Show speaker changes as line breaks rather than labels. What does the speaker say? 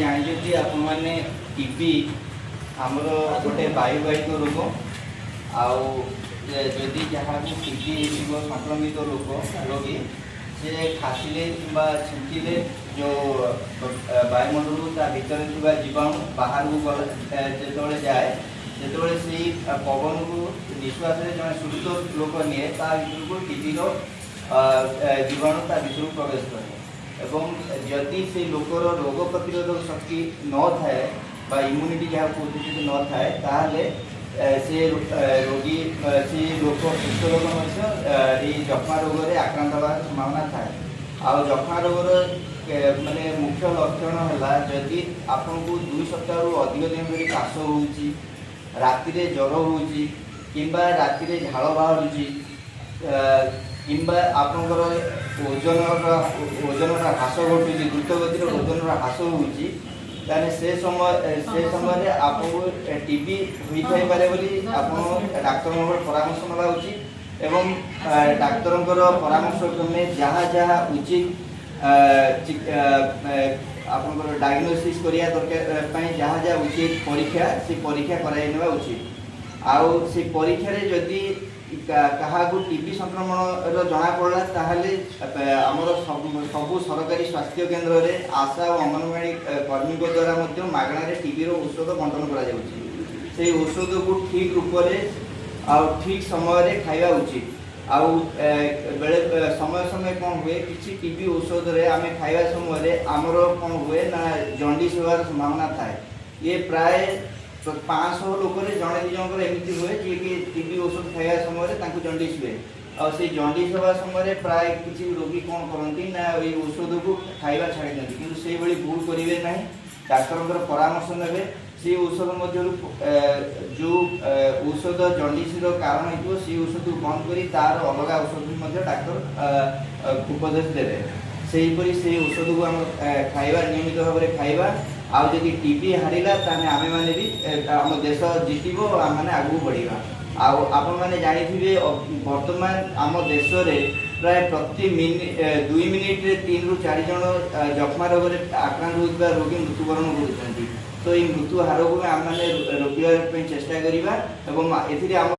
ଜାଣିଛନ୍ତି ଆପଣ ମାନେ ଟିବି ଆମର ଗୋଟେ ବାୟୁବାହିକ ରୋଗ ଆଉ ଯଦି ଯାହାକୁ ଟିବି ହେଇଥିବ ସଂକ୍ରମିତ ରୋଗୀ ସେ ଖାସିଲେ କିମ୍ବା ଛିଙ୍କିଲେ ଯେଉଁ ବାୟୁମଣ୍ଡଳରୁ ତା ଭିତରେ ଥିବା ଜୀବାଣୁ ବାହାରକୁ ଯେତେବେଳେ ଯାଏ ଯେତେବେଳେ ସେଇ ପବନକୁ ନିଶ୍ୱାସରେ ଜଣେ ସୁସ୍ଥ ଲୋକ ନିଏ ତା ଭିତରକୁ ଟିବିର ଜୀବାଣୁ ତା ଭିତରକୁ ପ୍ରବେଶ କରେ ଏବଂ ଯଦି ସେ ଲୋକର ରୋଗ ପ୍ରତିରୋଧକ ଶକ୍ତି ନଥାଏ বা ইম্ୟୁନିଟି ଯାହାକୁ ଯଦି ନଥାଏ ତାହେଲେ ସେ ରୋଗୀ ସେ ଲୋକ ସୁସ୍ଥ ଲୋକ ମଧ୍ୟ ଏଇ ଯକ୍ଷ୍ମା ରୋଗରେ ଆକ୍ରାନ୍ତ ହେବାର ସମ୍ଭାବନା ଥାଏ। ଆଉ ଯକ୍ଷ୍ମା ରୋଗର ମାନେ ମୁଖ୍ୟ ଲକ୍ଷଣ ହେଲା ଯଦି ଆପଣଙ୍କୁ 2 ସପ୍ତାହରୁ ଅଧିକ ଦିନ ଧରି କାଶ ହେଉଛି, ରାତିରେ ଜ୍ୱର ହେଉଛି କିମ୍ବା ରାତିରେ ଝାଳ ବାହାରୁଛି କିମ୍ବା ଆପଣଙ୍କର ଓଜନର ହ୍ରାସ ଘଟୁଛି, ଦ୍ରୁତ ଗତିରେ ଓଜନର ହ୍ରାସ ହେଉଛି ତାହେଲେ ସେ ସମୟରେ ଆପଣଙ୍କୁ ଟିବି ହୋଇଥାଇପାରେ ବୋଲି ଆପଣ ଡାକ୍ତରଙ୍କର ପରାମର୍ଶ ନେବା ଉଚିତ ଏବଂ ଡାକ୍ତରଙ୍କର ପରାମର୍ଶ କ୍ରମେ ଯାହା ଯାହା ଉଚିତ ଆପଣଙ୍କର ଡାୟଗ୍ନୋସିସ୍ କରିବା ଦରକାର ପାଇଁ ଯାହା ଯାହା ଉଚିତ ପରୀକ୍ଷା ସେ ପରୀକ୍ଷା କରାଇ ନେବା ଉଚିତ। ଆଉ ସେ ପରୀକ୍ଷାରେ ଯଦି କାହାକୁ ଟିବି ସଂକ୍ରମଣର ଜଣାପଡ଼ିଲା ତାହେଲେ ଆମର ସବୁ ସରକାରୀ ସ୍ୱାସ୍ଥ୍ୟ କେନ୍ଦ୍ରରେ ଆଶା ଓ ଅଙ୍ଗନବାଡ଼ି କର୍ମୀଙ୍କ ଦ୍ୱାରା ମଧ୍ୟ ମାଗଣାରେ ଟିବିର ଔଷଧ ବଣ୍ଟନ କରାଯାଉଛି। ସେଇ ଔଷଧକୁ ଠିକ୍ ରୂପରେ ଆଉ ଠିକ୍ ସମୟରେ ଖାଇବା ଉଚିତ। ଆଉ ବେଳେ ସମୟ କ'ଣ ହୁଏ କିଛି ଟିବି ଔଷଧରେ ଆମେ ଖାଇବା ସମୟରେ ଆମର କ'ଣ ହୁଏ ନା ଜଣ୍ଡିସ୍ ହେବାର ସମ୍ଭାବନା ଥାଏ। ଇଏ ପ୍ରାୟ 500 ଲୋକରେ ଜଣେ ଦୁଇ ଜଣଙ୍କର ଏମିତି ହୁଏ ଯିଏକି ଟିବି ଔଷଧ ଖାଇବା ସମୟରେ ତାଙ୍କୁ ଜଣ୍ଡିସ୍ ହୁଏ। ଆଉ ସେଇ ଜଣ୍ଡିସ୍ ହେବା ସମୟରେ ପ୍ରାୟ କିଛି ରୋଗୀ କ'ଣ କରନ୍ତି ନା ଏଇ ଔଷଧକୁ ଖାଇବା ଛାଡ଼ି ଦିଅନ୍ତି, କିନ୍ତୁ ସେଇଭଳି ଭୁଲ କରିବେ ନାହିଁ। ଡାକ୍ତରଙ୍କର ପରାମର୍ଶ ନେବେ। ସେଇ ଔଷଧ ମଧ୍ୟରୁ ଯେଉଁ ଔଷଧ ଜଣ୍ଡିସ୍ର କାରଣ ହେଇଥିବ ସେଇ ଔଷଧକୁ ବନ୍ଦ କରି ତାର ଅଲଗା ଔଷଧ ମଧ୍ୟ ଡାକ୍ତର ଉପଦେଶ ଦେବେ। ସେହିପରି ସେଇ ଔଷଧକୁ ଆମେ ଖାଇବା ନିୟମିତ ଭାବରେ ଖାଇବା। ଆଉ ଯଦି ଟିବି ହାରିଲା ତାହେଲେ ଆମେମାନେ ବି ଆମ ଦେଶ ଜିତିବ, ଆମେମାନେ ଆଗକୁ ବଢ଼ିବା। ଆଉ ଆପଣମାନେ ଜାଣିଥିବେ ବର୍ତ୍ତମାନ ଆମ ଦେଶରେ ପ୍ରାୟ ପ୍ରତି 2 ମିନିଟ୍ରେ 3 ରୁ 4 ଜଣ ଯକ୍ଷ୍ମା ରୋଗରେ ଆକ୍ରାନ୍ତ ହେଉଥିବା ରୋଗୀ ମୃତ୍ୟୁବରଣ କରୁଛନ୍ତି। ତ ଏଇ ମୃତ୍ୟୁ ହାରକୁ ଆମେମାନେ ରୋକିବା ପାଇଁ ଚେଷ୍ଟା କରିବା ଏବଂ ଏଥିରେ ଆମ